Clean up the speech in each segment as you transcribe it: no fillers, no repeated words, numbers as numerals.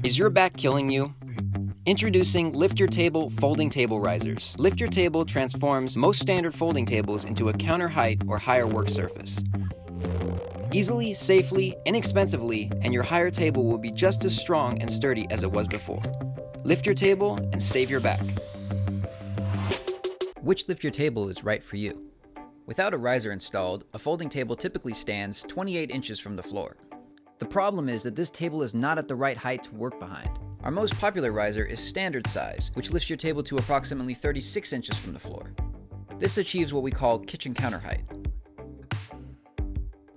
Is your back killing you? Introducing LiftYourTable folding table risers. LiftYourTable transforms most standard folding tables into a counter height or higher work surface. Easily, safely, inexpensively, and your higher table will be just as strong and sturdy as it was before. Lift your table and save your back. Which LiftYourTable is right for you? Without a riser installed, a folding table typically stands 28 inches from the floor. The problem is that this table is not at the right height to work behind. Our most popular riser is standard size, which lifts your table to approximately 36 inches from the floor. This achieves what we call kitchen counter height.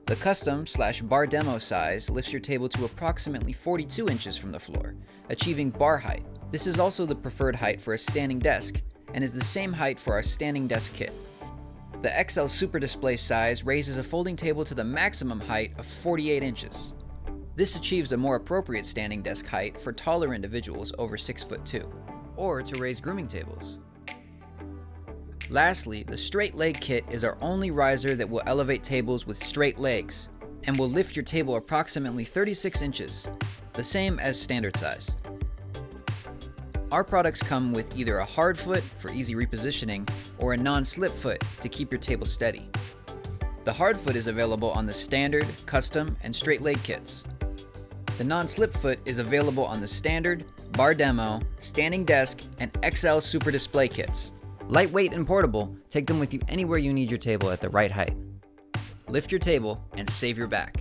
The custom/bar demo size lifts your table to approximately 42 inches from the floor, achieving bar height. This is also the preferred height for a standing desk, and is the same height for our standing desk kit. The XL Super Display size raises a folding table to the maximum height of 48 inches. This achieves a more appropriate standing desk height for taller individuals over 6'2", or to raise grooming tables. Lastly, the straight leg kit is our only riser that will elevate tables with straight legs, and will lift your table approximately 36 inches, the same as standard size. Our products come with either a hard foot for easy repositioning or a non-slip foot to keep your table steady. The hard foot is available on the standard, custom, and straight leg kits. The non-slip foot is available on the standard, bar demo, standing desk, and XL Super Display kits. Lightweight and portable, take them with you anywhere you need your table at the right height. Lift your table and save your back.